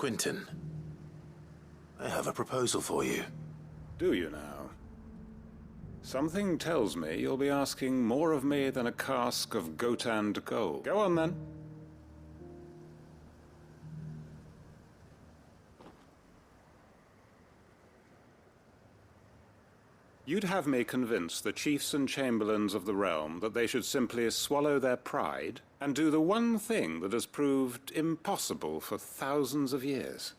Quinton, I have a proposal for you. Do you now? Something tells me you'll be asking more of me than a cask of Gotand gold. Go on, then. You'd have me convince the chiefs and chamberlains of the realm that they should simply swallow their pride and do the one thing that has proved impossible for thousands of years.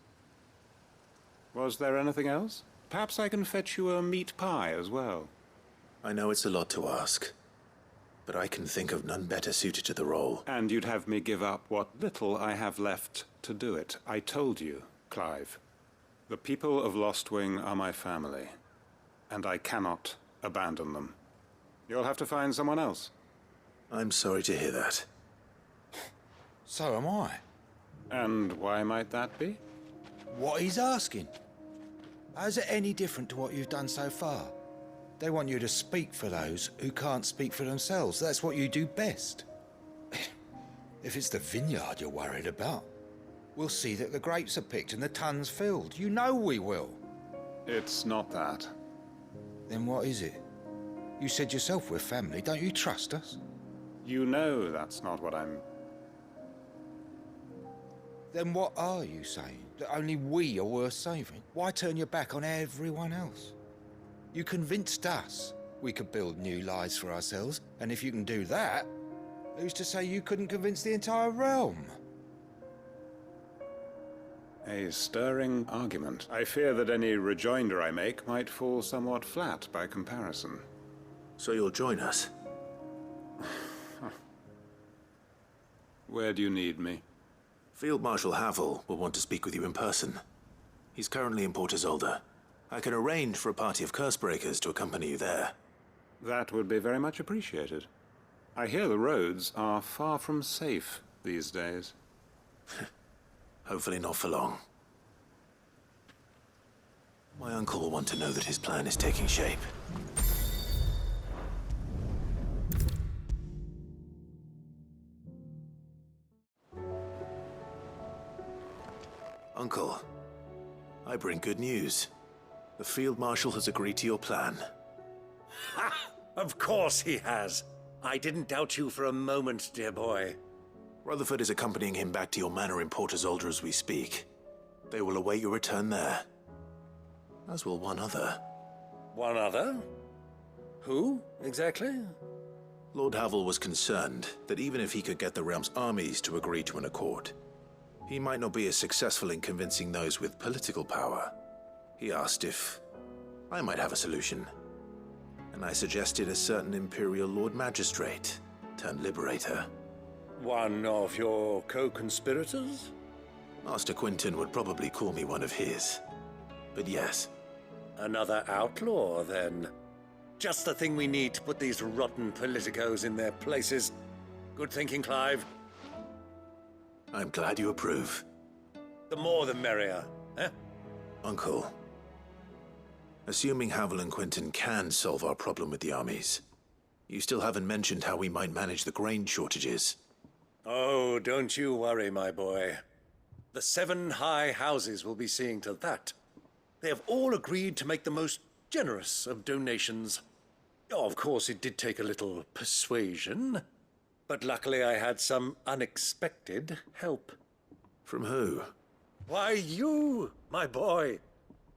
Was there anything else? Perhaps I can fetch you a meat pie as well. I know it's a lot to ask, but I can think of none better suited to the role. And you'd have me give up what little I have left to do it. I told you, Clive. The people of Lostwing are my family, and I cannot abandon them. You'll have to find someone else. I'm sorry to hear that. So am I. And why might that be? What he's asking. How's it any different to what you've done so far? They want you to speak for those who can't speak for themselves. That's what you do best. If it's the vineyard you're worried about, we'll see that the grapes are picked and the tons filled. You know we will. It's not that. Then what is it? You said yourself we're family. Don't you trust us? You know that's not what I'm... Then what are you saying? That only we are worth saving? Why turn your back on everyone else? You convinced us we could build new lives for ourselves, and if you can do that, who's to say you couldn't convince the entire realm? A stirring argument. I fear that any rejoinder I make might fall somewhat flat by comparison. So you'll join us? Where do you need me? Field Marshal Havel will want to speak with you in person. He's currently in Port Isolde. I can arrange for a party of Cursebreakers to accompany you there. That would be very much appreciated. I hear the roads are far from safe these days. Hopefully not for long. My uncle will want to know that his plan is taking shape. Uncle, I bring good news. The Field Marshal has agreed to your plan. Ha! Of course he has. I didn't doubt you for a moment, dear boy. Rutherford is accompanying him back to your manor in Port Isolde as we speak. They will await your return there. As will one other. One other? Who, exactly? Lord Havel was concerned that even if he could get the realm's armies to agree to an accord, he might not be as successful in convincing those with political power. He asked if I might have a solution, and I suggested a certain Imperial Lord Magistrate turned Liberator. One of your co-conspirators? Master Quinton would probably call me one of his, but yes. Another outlaw, then. Just the thing we need to put these rotten politicos in their places. Good thinking, Clive. I'm glad you approve. The more the merrier, eh? Uncle, assuming Havel and Quinton can solve our problem with the armies, you still haven't mentioned how we might manage the grain shortages. Oh, don't you worry, my boy. The 7 high houses will be seeing to that. They have all agreed to make the most generous of donations. Oh, of course, it did take a little persuasion, but luckily I had some unexpected help. From who? Why, you, my boy.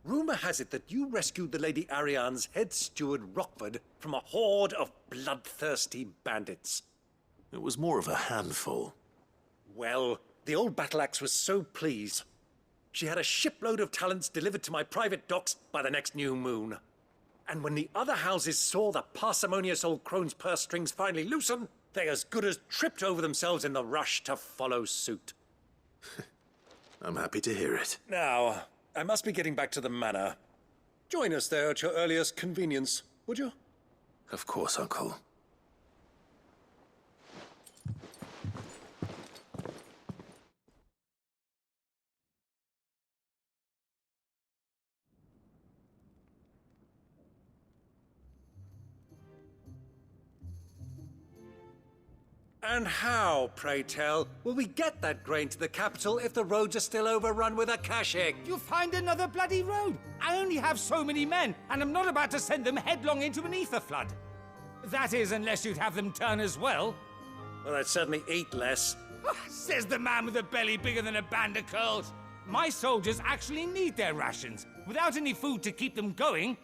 Rumor has it that you rescued the Lady Ariane's head steward Rockford from a horde of bloodthirsty bandits. It was more of a handful. Well, the old battle axe was so pleased. She had a shipload of talents delivered to my private docks by the next new moon. And when the other houses saw the parsimonious old crone's purse strings finally loosen, they as good as tripped over themselves in the rush to follow suit. I'm happy to hear it. Now, I must be getting back to the manor. Join us there at your earliest convenience, would you? Of course, Uncle. And how, pray tell, will we get that grain to the capital if the roads are still overrun with Akashic? You'll find another bloody road. I only have so many men, and I'm not about to send them headlong into an ether flood. That is, unless you'd have them turn as well. Well, I'd certainly eat less. Says the man with a belly bigger than a band of curls. My soldiers actually need their rations. Without any food to keep them going,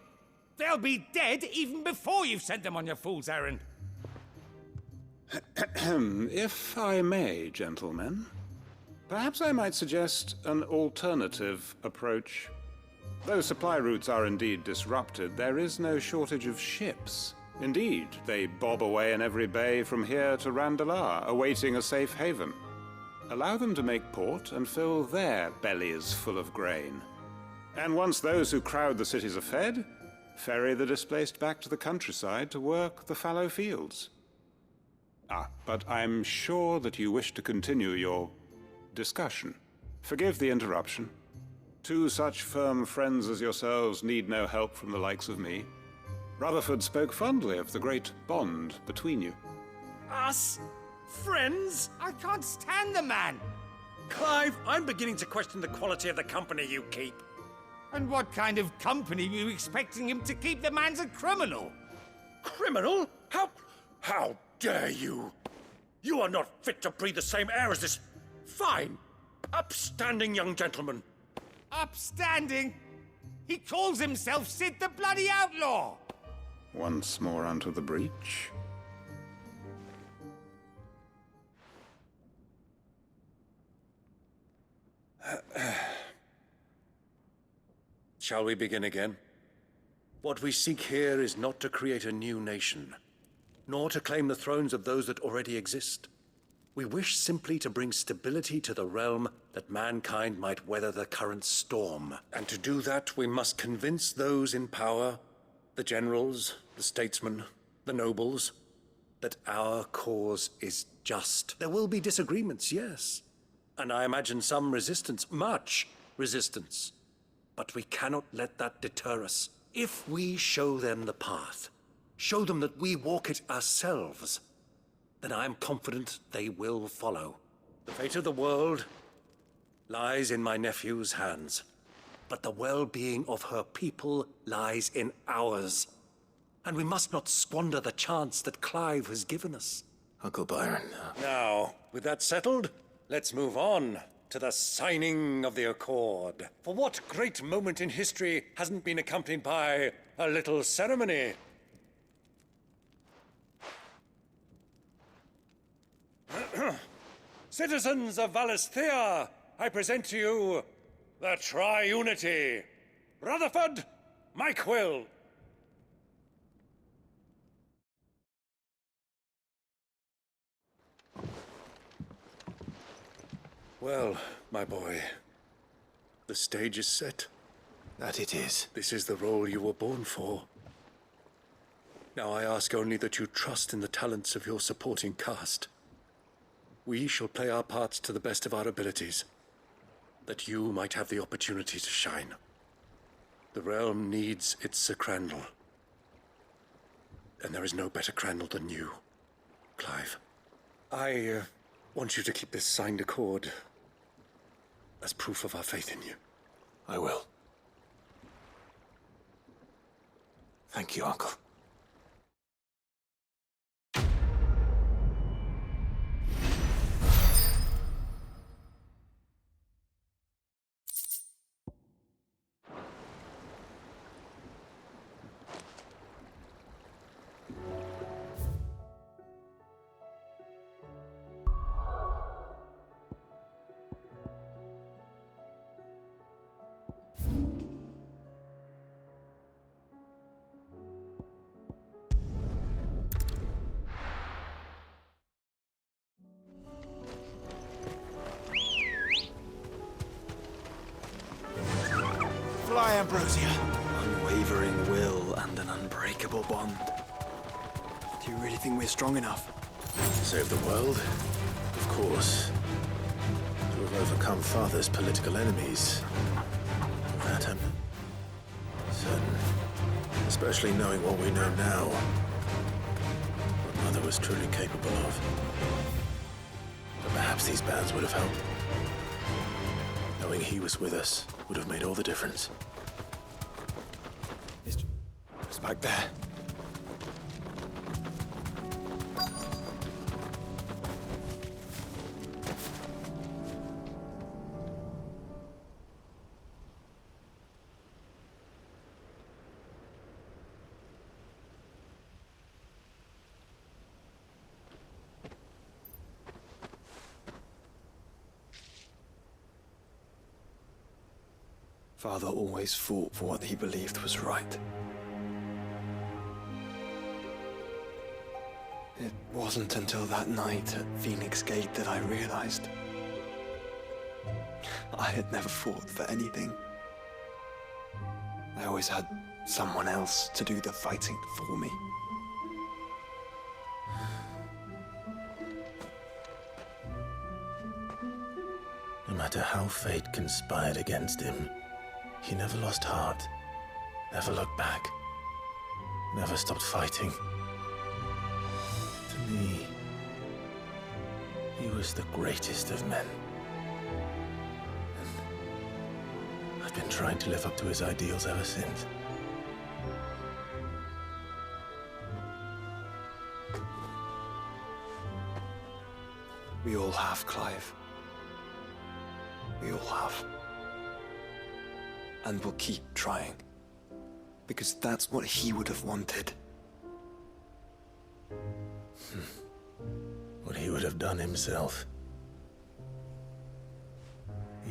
they'll be dead even before you've sent them on your fool's errand. If I may, gentlemen, perhaps I might suggest an alternative approach. Though supply routes are indeed disrupted, there is no shortage of ships. Indeed, they bob away in every bay from here to Randalar, awaiting a safe haven. Allow them to make port and fill their bellies full of grain. And once those who crowd the cities are fed, ferry the displaced back to the countryside to work the fallow fields. But I'm sure that you wish to continue your discussion. Forgive the interruption. Two such firm friends as yourselves need no help from the likes of me. Rutherford spoke fondly of the great bond between you. Us? Friends? I can't stand the man. Clive, I'm beginning to question the quality of the company you keep. And what kind of company were you expecting him to keep? The man's a criminal. Criminal? How dare you? You are not fit to breathe the same air as this fine, upstanding young gentleman. Upstanding? He calls himself Sid the Bloody Outlaw. Once more onto the breach. Shall we begin again? What we seek here is not to create a new nation, nor to claim the thrones of those that already exist. We wish simply to bring stability to the realm that mankind might weather the current storm. And to do that, we must convince those in power, the generals, the statesmen, the nobles, that our cause is just. There will be disagreements, yes. And I imagine some resistance, much resistance. But we cannot let that deter us. If we show them the path, show them that we walk it ourselves, then I am confident they will follow. The fate of the world lies in my nephew's hands, but the well-being of her people lies in ours. And we must not squander the chance that Clive has given us. Uncle Byron. Now, with that settled, let's move on to the signing of the Accord. For what great moment in history hasn't been accompanied by a little ceremony? Citizens of Valisthea, I present to you the Triunity. Rutherford, Mike Will. Well, my boy, the stage is set. That it is. This is the role you were born for. Now I ask only that you trust in the talents of your supporting cast. We shall play our parts to the best of our abilities, that you might have the opportunity to shine. The realm needs its Sir Crandall. And there is no better Crandall than you, Clive. I want you to keep this signed accord as proof of our faith in you. I will. Thank you, Uncle. Fly, Ambrosia. Unwavering will and an unbreakable bond. Do you really think we're strong enough? Save the world? Of course. To have overcome Father's political enemies. That I'm certain. Especially knowing what we know now. What Mother was truly capable of. But perhaps these bands would have helped. Knowing he was with us would have made all the difference. It's back there. Father always fought for what he believed was right. It wasn't until that night at Phoenix Gate that I realized I had never fought for anything. I always had someone else to do the fighting for me. No matter how fate conspired against him, he never lost heart, never looked back, never stopped fighting. To me, he was the greatest of men. And I've been trying to live up to his ideals ever since. We all have, Clive. We all have. And we'll keep trying. Because that's what he would have wanted. What he would have done himself.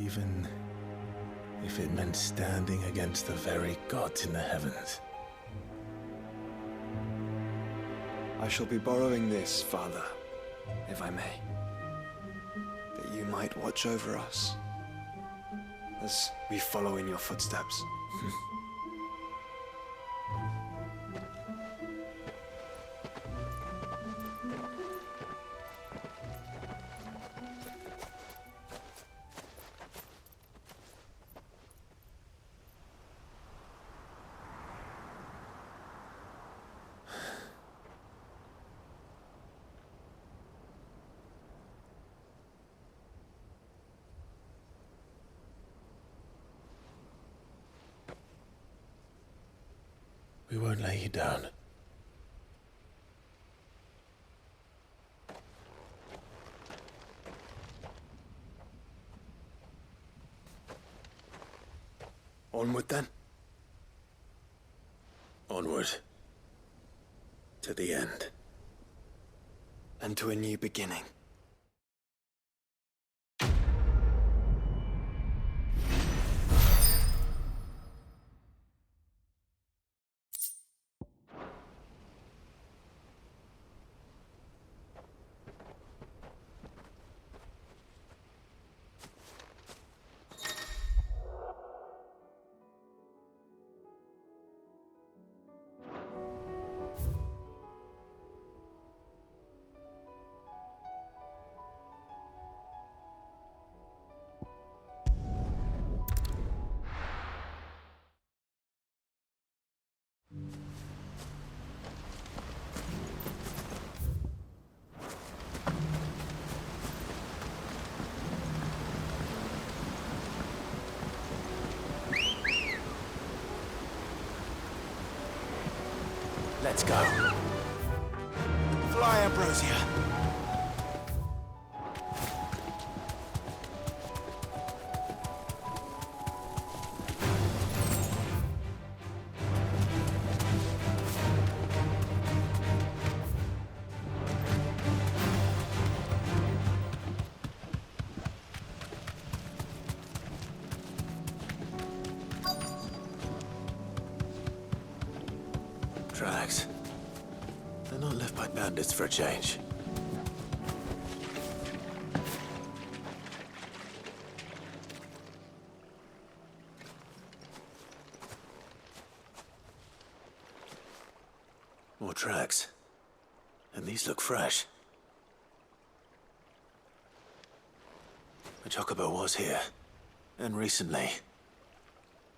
Even if it meant standing against the very gods in the heavens. I shall be borrowing this, Father, if I may. That you might watch over us as we follow in your footsteps. We won't lay you down. Onward then. Onward. To the end. And to a new beginning. Let's go. Fly, Ambrosia. Tracks. They're not left by bandits for a change. More tracks. And these look fresh. The Chocobo was here. And recently.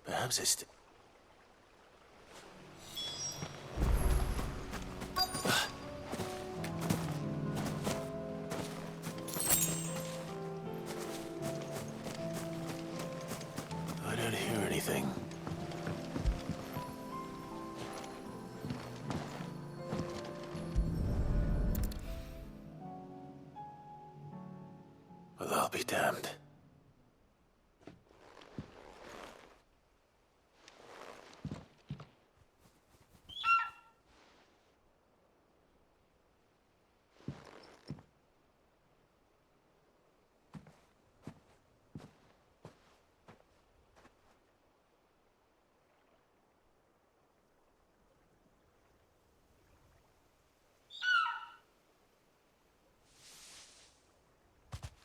Perhaps it's... be damned.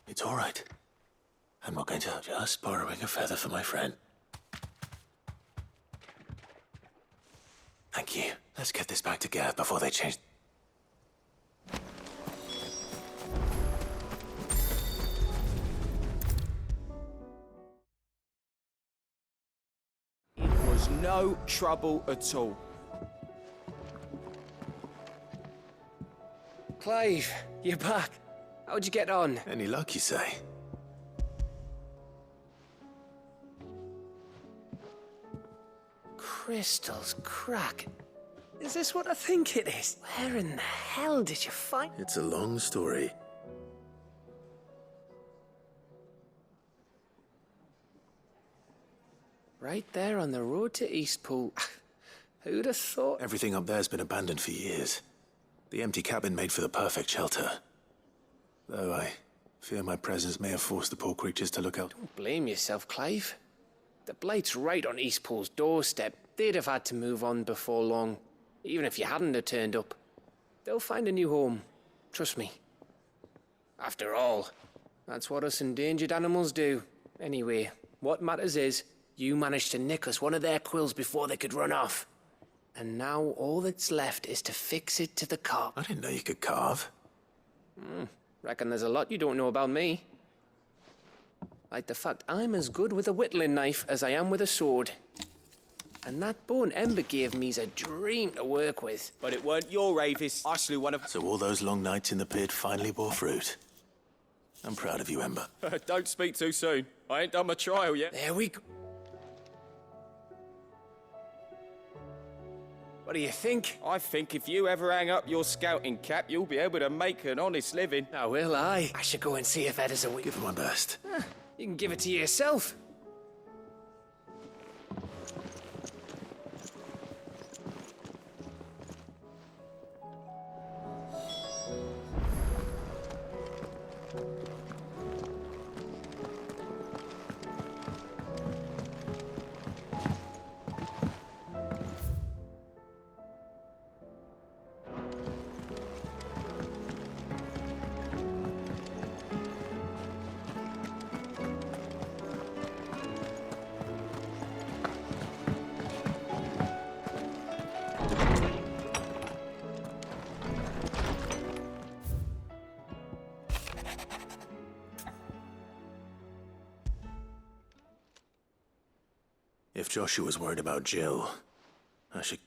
It's all right. I'm not going to just borrowing a feather for my friend. Thank you. Let's get this back to Gareth before they change. It was no trouble at all. Clive, you're back. How'd you get on? Any luck, you say? Crystal's crack. Is this what I think it is? Where in the hell did you find... It's a long story. Right there on the road to Eastpool. Who'd have thought... Everything up there's been abandoned for years. The empty cabin made for the perfect shelter. Though I fear my presence may have forced the poor creatures to look out. Don't blame yourself, Clive. The Blight's right on Eastpool's doorstep. They'd have had to move on before long, even if you hadn't have turned up. They'll find a new home. Trust me. After all, that's what us endangered animals do. Anyway, what matters is, you managed to nick us one of their quills before they could run off. And now all that's left is to fix it to the cop. I didn't know you could carve. Reckon there's a lot you don't know about me. Like the fact I'm as good with a whittling knife as I am with a sword. And that bone Ember gave me's a dream to work with. But it weren't your Avis. I slew one of... So all those long nights in the pit finally bore fruit. I'm proud of you, Ember. Don't speak too soon. I ain't done my trial yet. There we go. What do you think? I think if you ever hang up your scouting cap, you'll be able to make an honest living. Oh, will I? I should go and see if Ed is awake. Give it my best. You can give it to yourself. If Joshua's worried about Jill, I should...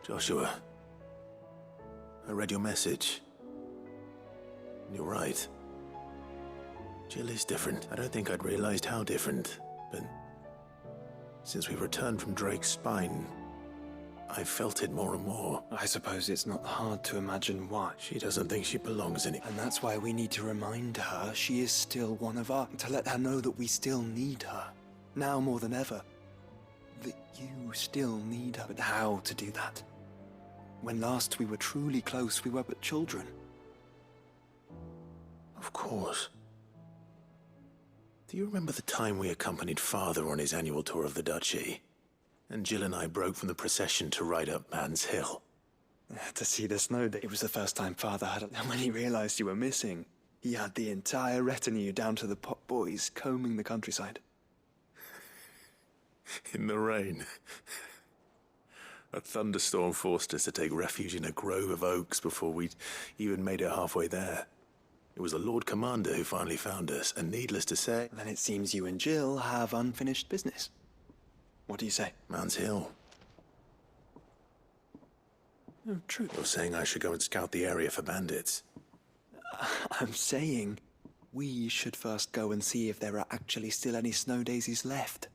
Joshua, I read your message. You're right. Jill is different. I don't think I'd realized how different, but since we returned from Drake's spine, I've felt it more and more. I suppose it's not hard to imagine why. She doesn't think she belongs in it. And that's why we need to remind her she is still one of us, to let her know that we still need her, now more than ever. That you still need her. But how to do that? When last we were truly close, we were but children. Of course. Do you remember the time we accompanied Father on his annual tour of the Duchy? And Jill and I broke from the procession to ride up Man's Hill. To see the snow, it was the first time Father had it. And when he realized you were missing, he had the entire retinue down to the pot boys combing the countryside. In the rain. A thunderstorm forced us to take refuge in a grove of oaks before we'd even made it halfway there. It was the Lord Commander who finally found us, and needless to say... Then it seems you and Jill have unfinished business. What do you say? Mounds Hill. Oh, true. You're saying I should go and scout the area for bandits. I'm saying we should first go and see if there are actually still any snow daisies left.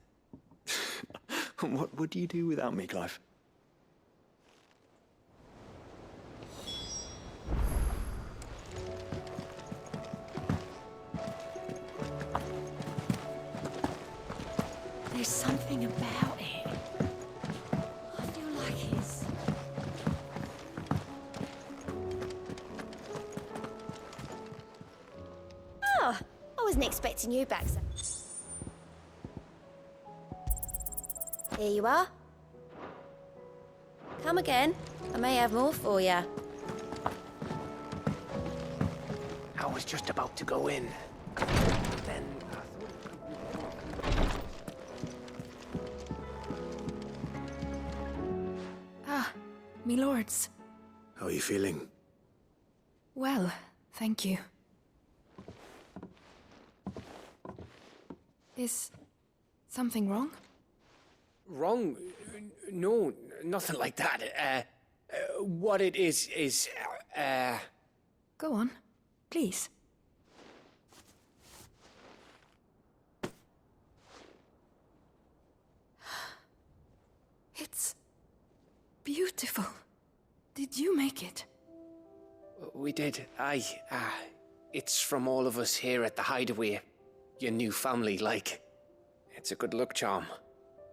What would you do without me, Clive? There's something about it. I feel like it's... Oh, I wasn't expecting you back, sir. Here you are. Come again. I may have more for you. I was just about to go in. Then Me lords. How are you feeling? Well, thank you. Is something wrong? wrong? No, nothing like that. What it is, Go on, please. It's beautiful. Did you make it? We did. It's from all of us here at the Hideaway. Your new family, like. It's a good luck charm.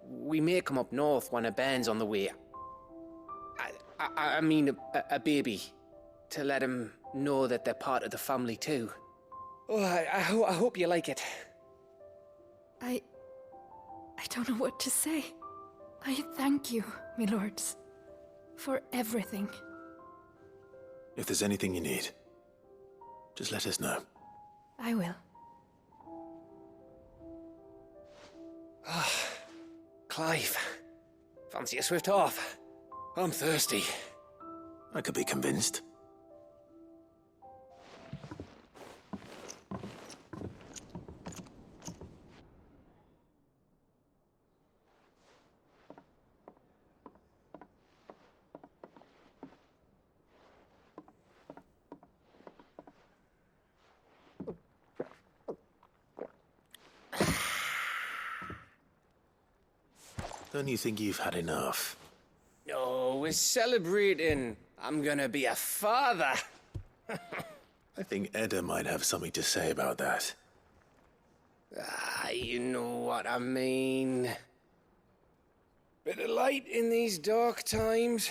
We may come up north when a band's on the way. I mean a baby. To let him know that they're part of the family too. Oh, I hope you like it. I don't know what to say. I thank you, my lords, for everything. If there's anything you need, just let us know. I will. Clive, fancy a swift off? I'm thirsty. I could be convinced. Don't you think you've had enough? Oh, we're celebrating. I'm gonna be a father. I think Edda might have something to say about that. You know what I mean. Bit of light in these dark times.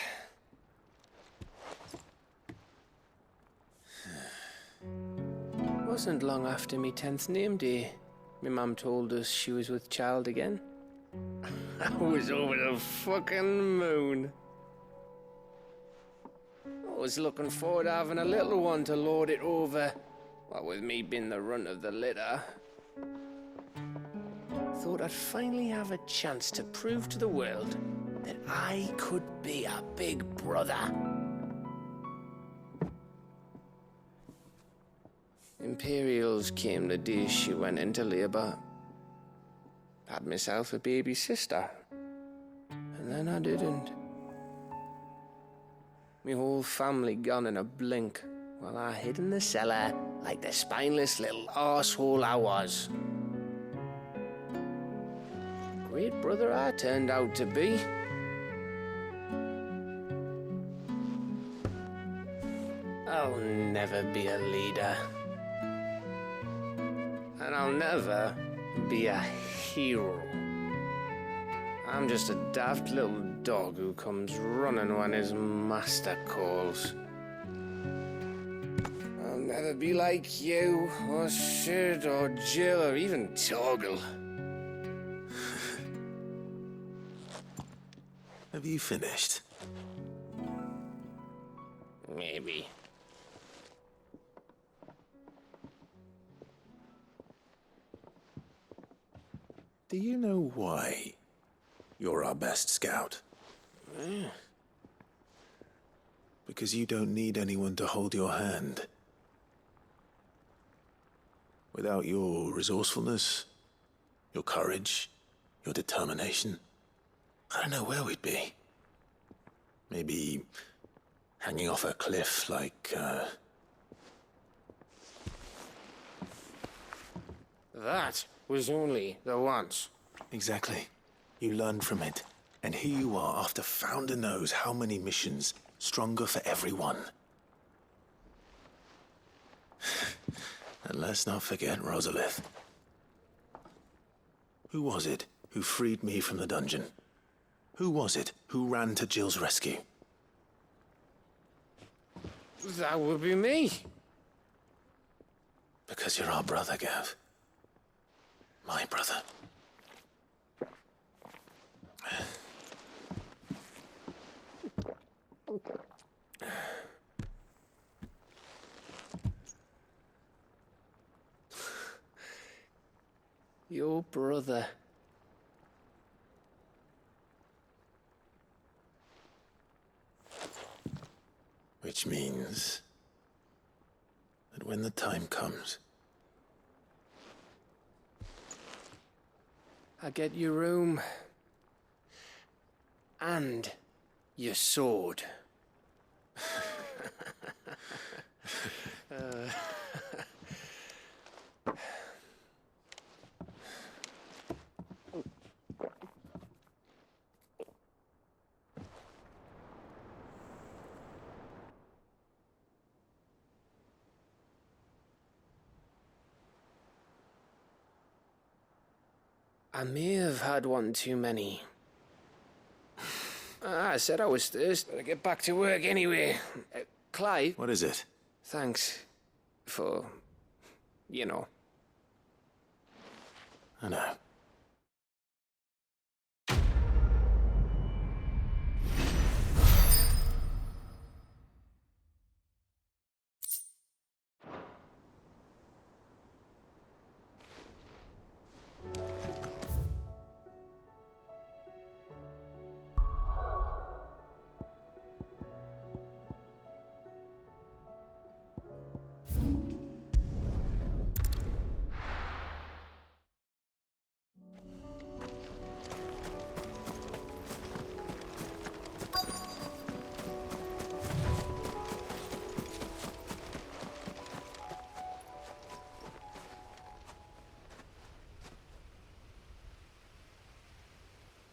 Wasn't long after me 10th name day. My mum told us she was with child again. I was over the fucking moon. I was looking forward to having a little one to lord it over, what with me being the runt of the litter. Thought I'd finally have a chance to prove to the world that I could be a big brother. Imperials came the day she went into labour. Had myself a baby sister. And then I didn't. My whole family gone in a blink, while I hid in the cellar like the spineless little arsehole I was. Great brother I turned out to be. I'll never be a leader. And I'll never be a hero. I'm just a daft little dog who comes running when his master calls. I'll never be like you, or Sid, or Jill, or even Torgal. Have you finished? Maybe. Do you know why you're our best scout? Because you don't need anyone to hold your hand. Without your resourcefulness, your courage, your determination, I don't know where we'd be. Maybe hanging off a cliff like, That was only the once. Exactly. You learn from it. And here you are after Founder knows how many missions, stronger for everyone. And let's not forget Rosalith. Who was it who freed me from the dungeon? Who was it who ran to Jill's rescue? That would be me. Because you're our brother, Gav. My brother. Your brother. Which means that when the time comes, I get your room. And your sword. I may have had one too many. I said I was thirsty. I'll get back to work anyway. Clive? what is it? Thanks for, you know. I know.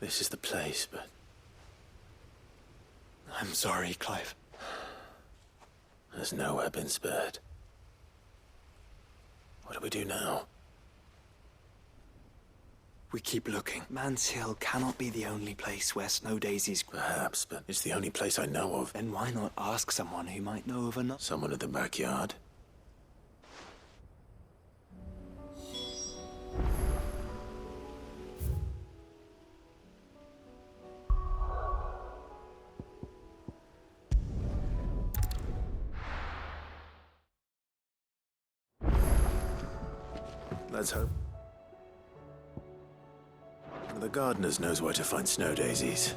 This is the place, but I'm sorry, Clive. there's nowhere been spared. What do we do now? We keep looking. Man's Hill cannot be the only place where snow daisies grow. Perhaps, but it's the only place I know of. Then why not ask someone who might know of another? Someone at the backyard. Let's hope. One of the gardeners knows where to find snow daisies.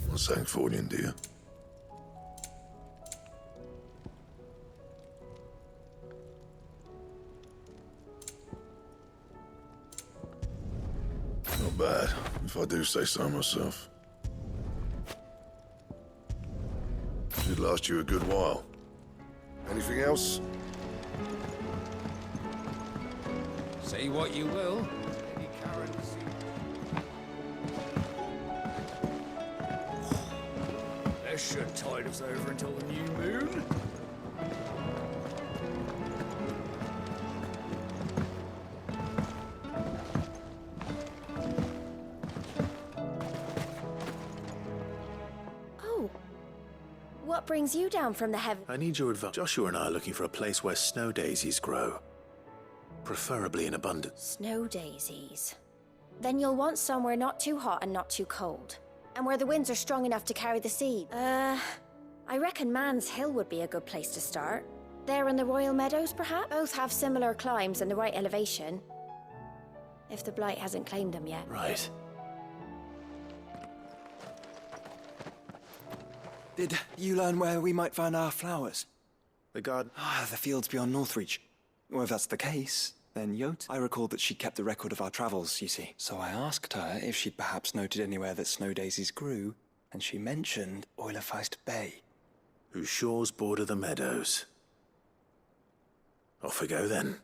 What's Sancfordian, dear? Not bad, if I do say so myself. Should last you a good while. Anything else? Say what you will. Lady Karen's... That should tide us over until the new moon. Oh. What brings you down from the heaven? I need your advice. Joshua and I are looking for a place where snow daisies grow. Preferably in abundance. Snow daisies. Then you'll want somewhere not too hot and not too cold. And where the winds are strong enough to carry the seed. I reckon Man's Hill would be a good place to start. There in the Royal Meadows, perhaps? Both have similar climbs and the right elevation. If the Blight hasn't claimed them yet. Right. Did you learn where we might find our flowers? The garden. The fields beyond Northreach. Well, if that's the case, then Yot. I recalled that she kept a record of our travels, you see. So I asked her if she'd perhaps noted anywhere that snow daisies grew, and she mentioned Oilefeist Bay. Whose shores border the meadows. Off we go then.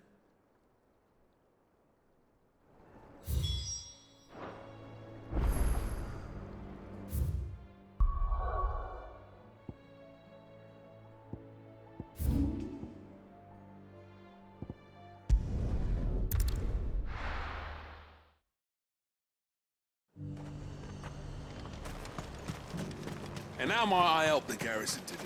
And how might I help the garrison today?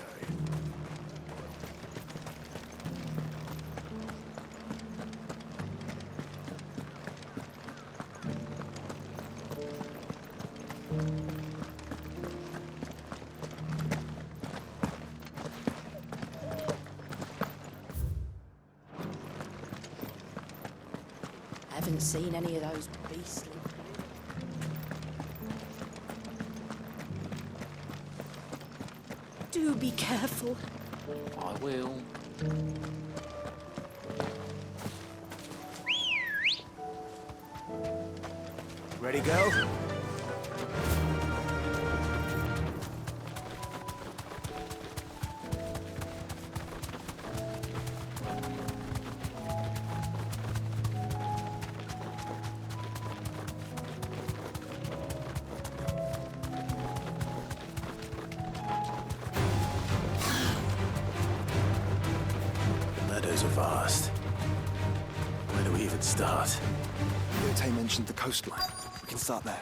Haven't seen any of those beastly... Do be careful. I will. Ready, go? Meadows are vast. Where do we even start? Yotei mentioned the coastline. We can start there.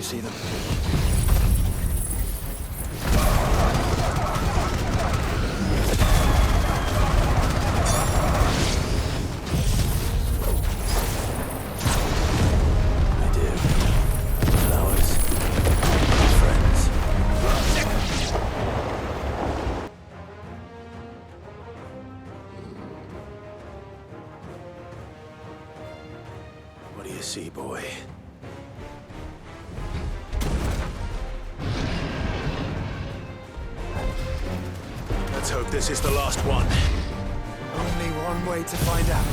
See them. I do. Flowers. Friends. What do you see, boy? Let's hope this is the last one. Only one way to find out.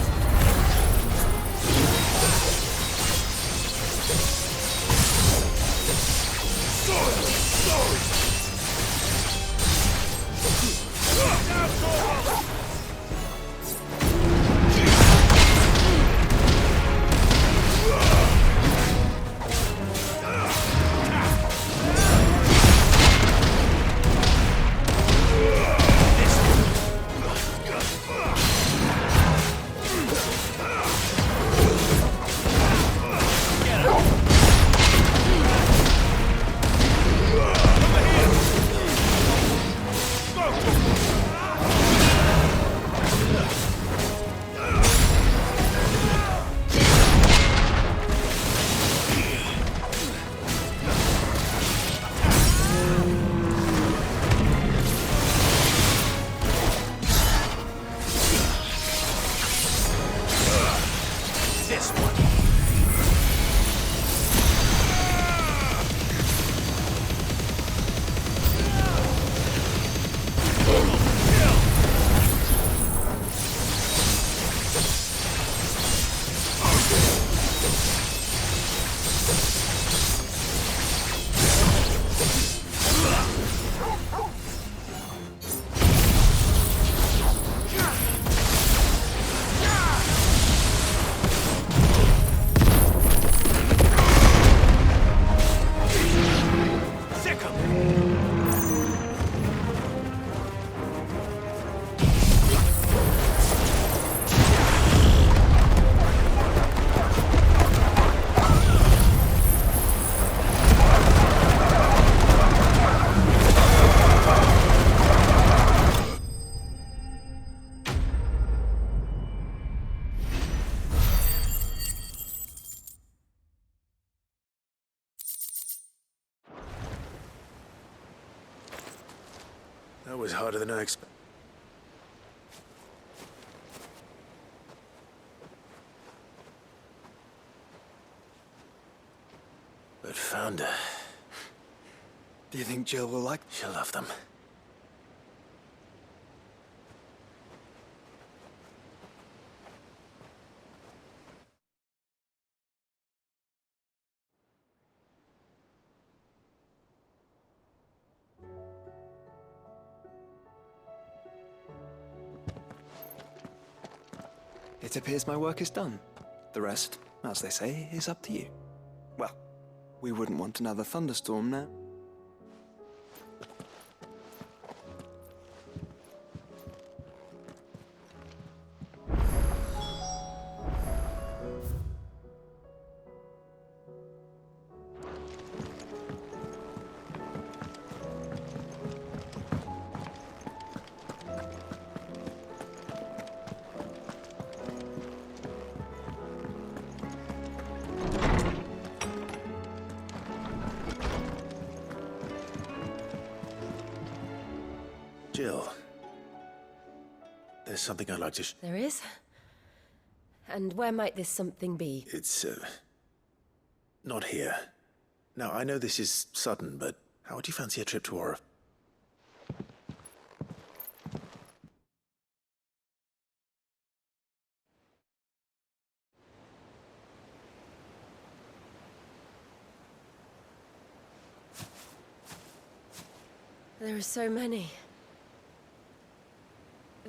was harder than I expected. But found her. Do you think Jill will like... She'll love them. It appears my work is done. The rest, as they say, is up to you. Well, we wouldn't want another thunderstorm now. Jill, there's something I'd like to There is? And where might this something be? It's, not here. Now, I know this is sudden, but how would you fancy a trip to Orif? There are so many.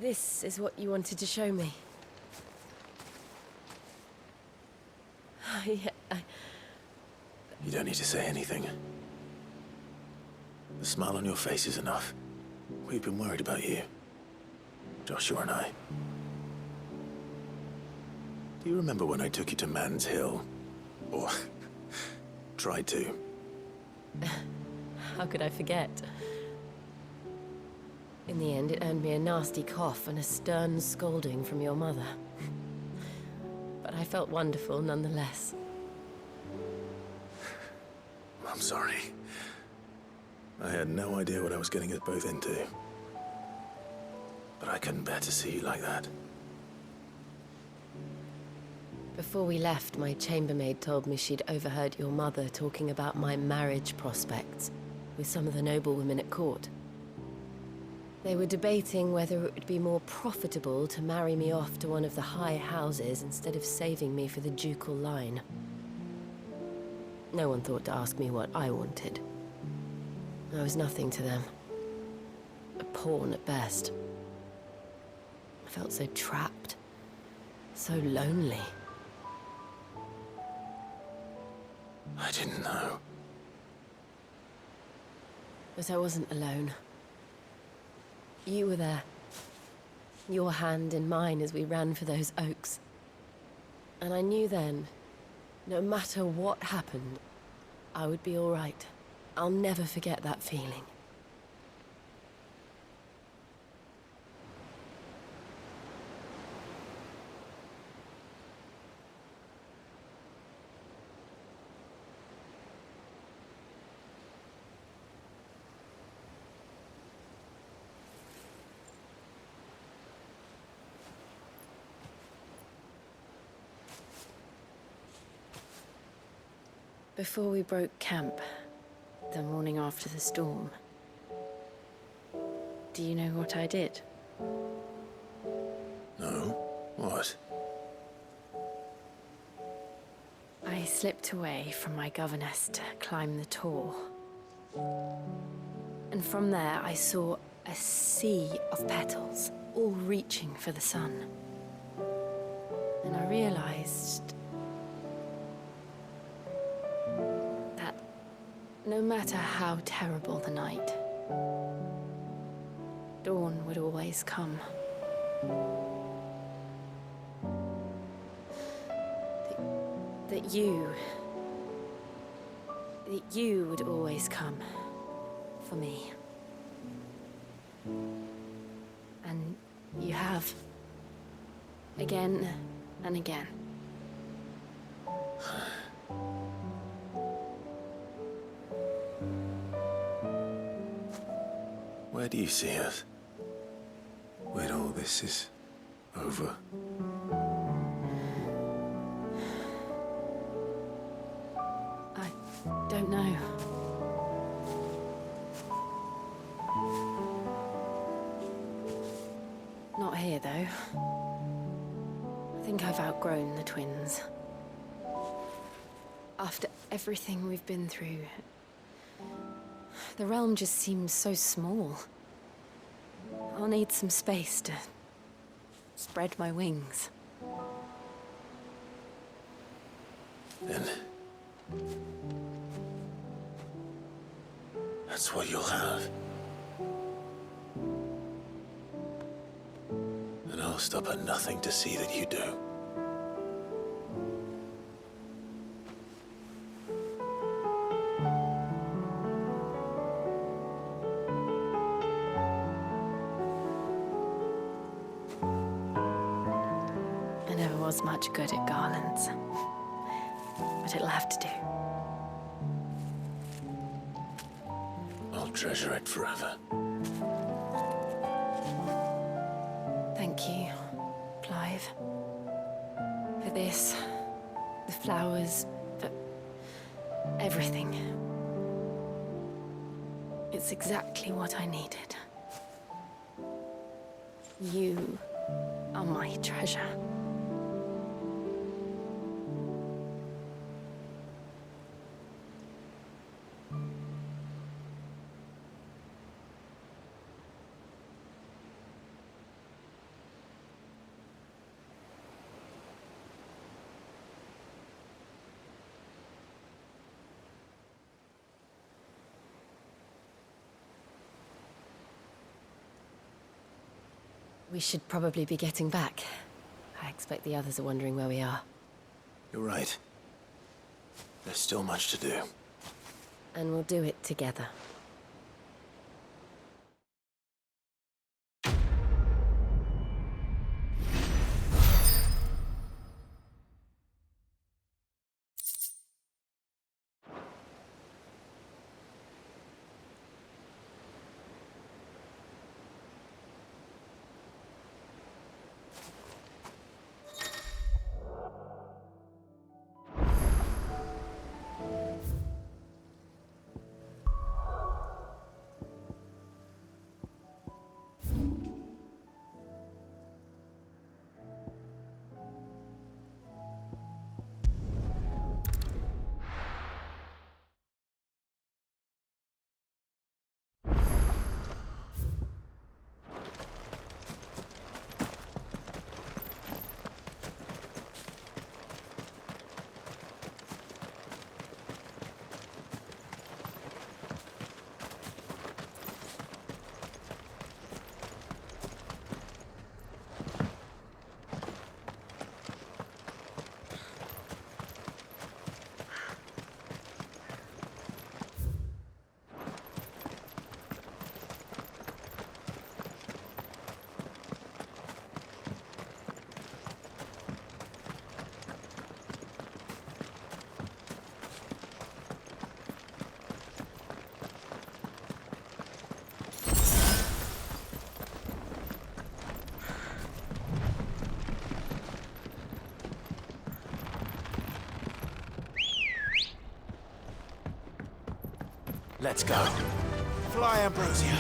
This is what you wanted to show me. Yeah, You don't need to say anything. The smile on your face is enough. We've been worried about you. Joshua and I. Do you remember when I took you to Man's Hill? Or tried to? How could I forget? In the end, it earned me a nasty cough and a stern scolding from your mother. But I felt wonderful nonetheless. I'm sorry. I had no idea what I was getting us both into. But I couldn't bear to see you like that. Before we left, my chambermaid told me she'd overheard your mother talking about my marriage prospects with some of the noblewomen at court. They were debating whether it would be more profitable to marry me off to one of the high houses instead of saving me for the ducal line. No one thought to ask me what I wanted. I was nothing to them. A pawn at best. I felt so trapped. So lonely. I didn't know. But I wasn't alone. You were there. Your hand in mine as we ran for those oaks. And I knew then, no matter what happened, I would be all right. I'll never forget that feeling. Before we broke camp, the morning after the storm, do you know what I did? No? What? I slipped away from my governess to climb the tor. And from there I saw a sea of petals, all reaching for the sun. And I realized that no matter how terrible the night, dawn would always come. That you would always come for me. And you have. Again and again. Where do you see us? When all this is over? I don't know. Not here, though. I think I've outgrown the twins. After everything we've been through, the realm just seems so small. I'll need some space to spread my wings. Then that's what you'll have. And I'll stop at nothing to see that you do. I never was much good at garlands, but it'll have to do. I'll treasure it forever. Thank you, Clive. For this, the flowers, for everything. It's exactly what I needed. You are my treasure. We should probably be getting back. I expect the others are wondering where we are. You're right. There's still much to do. And we'll do it together. Let's go. Fly, Ambrosia.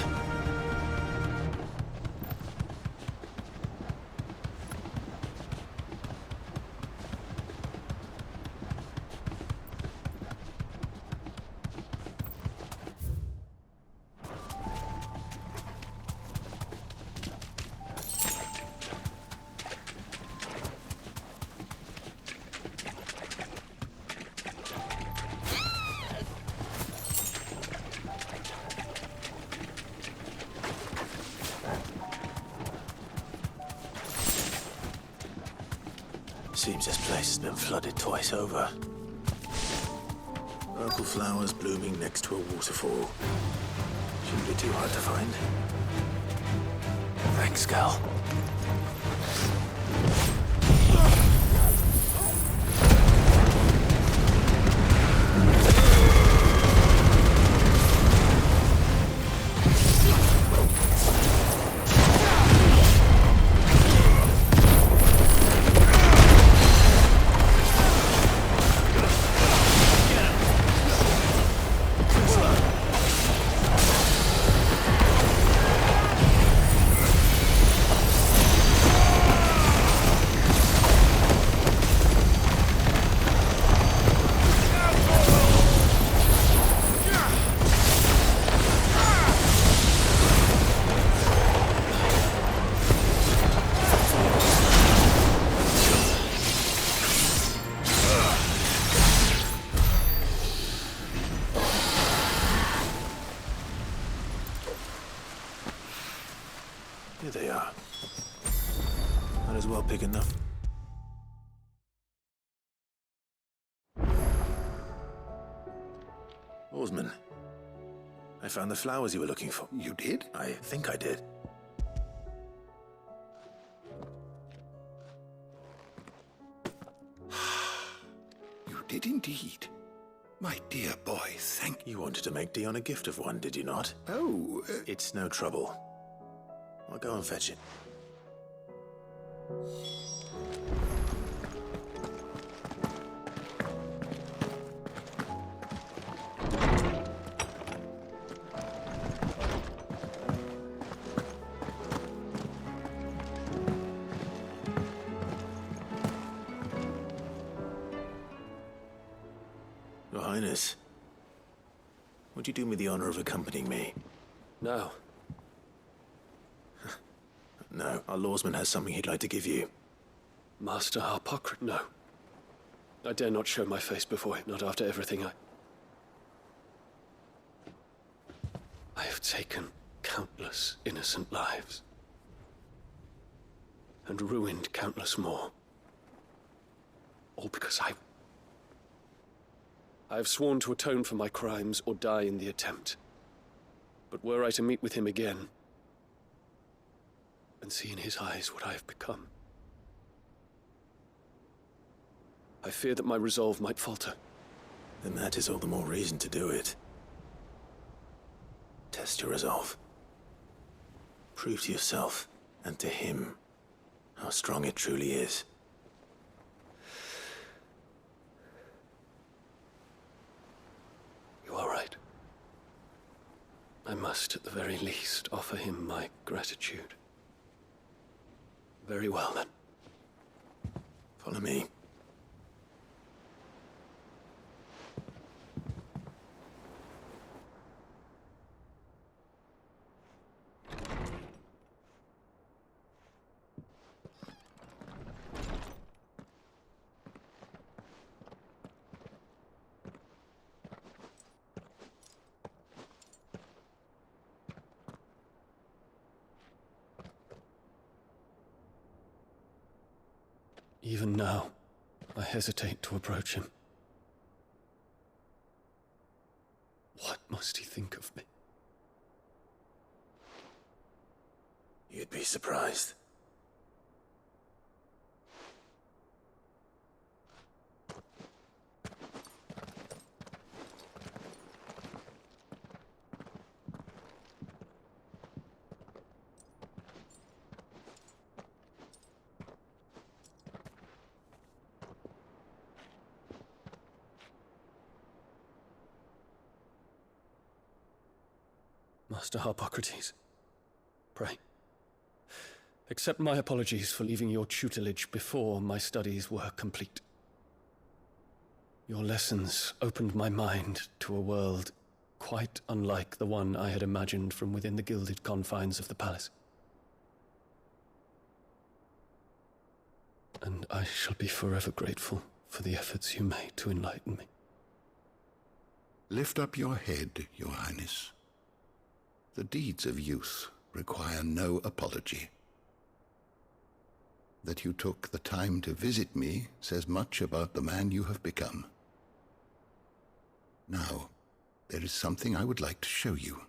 Seems this place has been flooded twice over. Purple flowers blooming next to a waterfall. Shouldn't be too hard to find. Thanks, Cal. I'll pick enough. Oarsman, I found the flowers you were looking for. You did? I think I did. You did indeed. My dear boy, thank you. You wanted to make Dion a gift of one, did you not? Oh, It's no trouble. I'll go and fetch it. Your Highness, would you do me the honor of accompanying me? No. No, our lawsman has something he'd like to give you. Master Harpocrates, no. I dare not show my face before him, not after everything I have taken countless innocent lives. And ruined countless more. All because I have sworn to atone for my crimes or die in the attempt. But were I to meet with him again, and see in his eyes what I have become, I fear that my resolve might falter. Then that is all the more reason to do it. Test your resolve. Prove to yourself, and to him, how strong it truly is. You are right. I must, at the very least, offer him my gratitude. Very well, then. Follow me. Even now, I hesitate to approach him. What must he think of me? You'd be surprised. Master Harpocrates, pray, accept my apologies for leaving your tutelage before my studies were complete. Your lessons opened my mind to a world quite unlike the one I had imagined from within the gilded confines of the palace. And I shall be forever grateful for the efforts you made to enlighten me. Lift up your head, Your Highness. The deeds of youth require no apology. That you took the time to visit me says much about the man you have become. Now, there is something I would like to show you.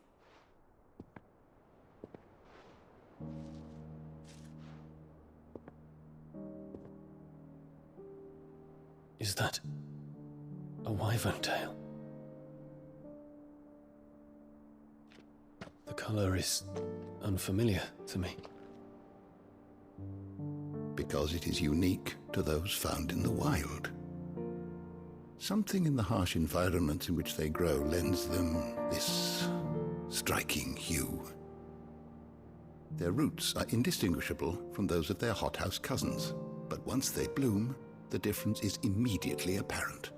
Is that a wyvern tail? The color is unfamiliar to me. Because it is unique to those found in the wild. Something in the harsh environments in which they grow lends them this striking hue. Their roots are indistinguishable from those of their hothouse cousins, but once they bloom, the difference is immediately apparent.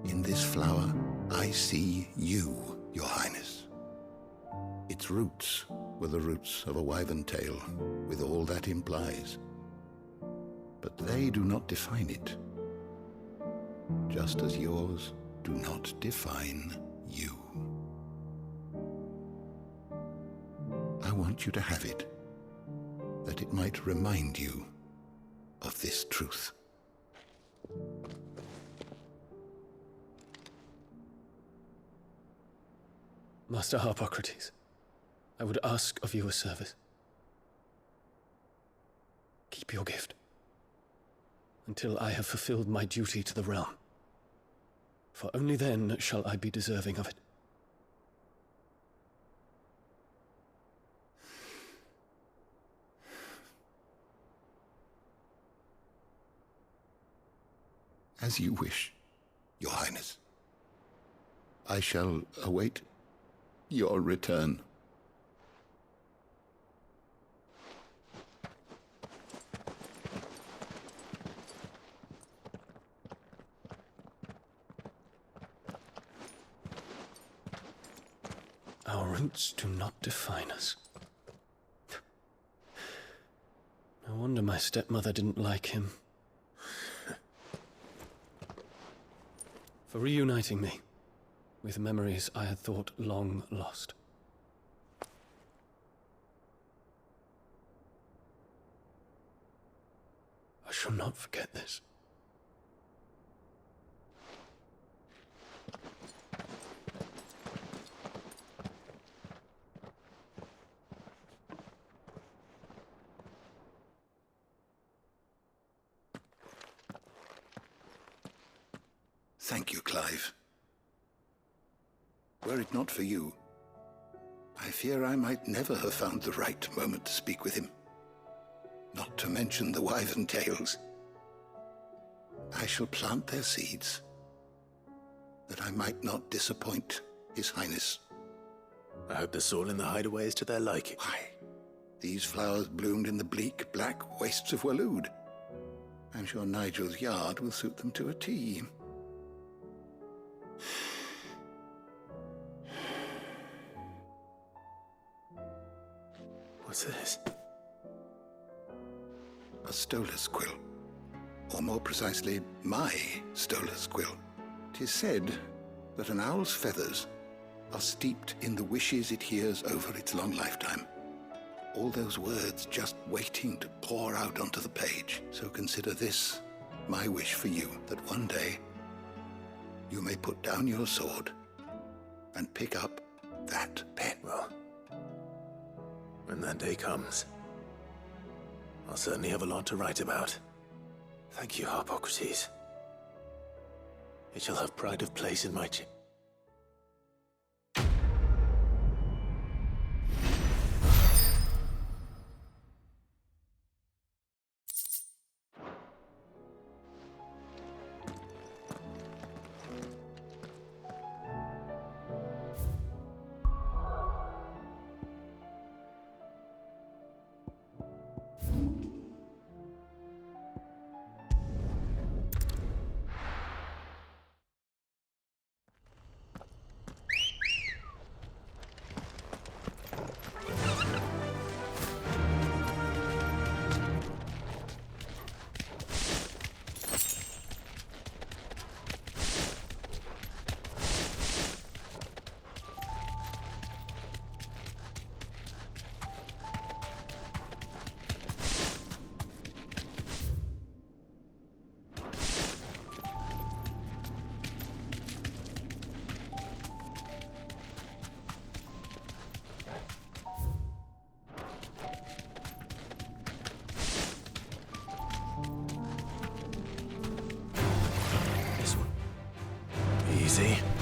In this flower, I see you, Your Highness. Its roots were the roots of a wyvern tail, with all that implies. But they do not define it, just as yours do not define you. I want you to have it, that it might remind you of this truth. Master Harpocrates, I would ask of you a service. Keep your gift until I have fulfilled my duty to the realm, for only then shall I be deserving of it. As you wish, Your Highness. I shall await your return. Our roots do not define us. No wonder my stepmother didn't like him. For reuniting me with memories I had thought long lost. I shall not forget this. Thank you, Clive. Were it not for you, I fear I might never have found the right moment to speak with him. Not to mention the wyvern tales. I shall plant their seeds, that I might not disappoint His Highness. I hope the soil in the hideaway is to their liking. Why, these flowers bloomed in the bleak, black wastes of Waloed. I'm sure Nigel's yard will suit them to a T. What's this? A stolas quill. Or more precisely, my stolas quill. 'Tis said that an owl's feathers are steeped in the wishes it hears over its long lifetime. All those words just waiting to pour out onto the page. So consider this my wish for you, that one day you may put down your sword and pick up that pen. Well, when that day comes, I'll certainly have a lot to write about. Thank you, Harpocrates. It shall have pride of place in my Easy.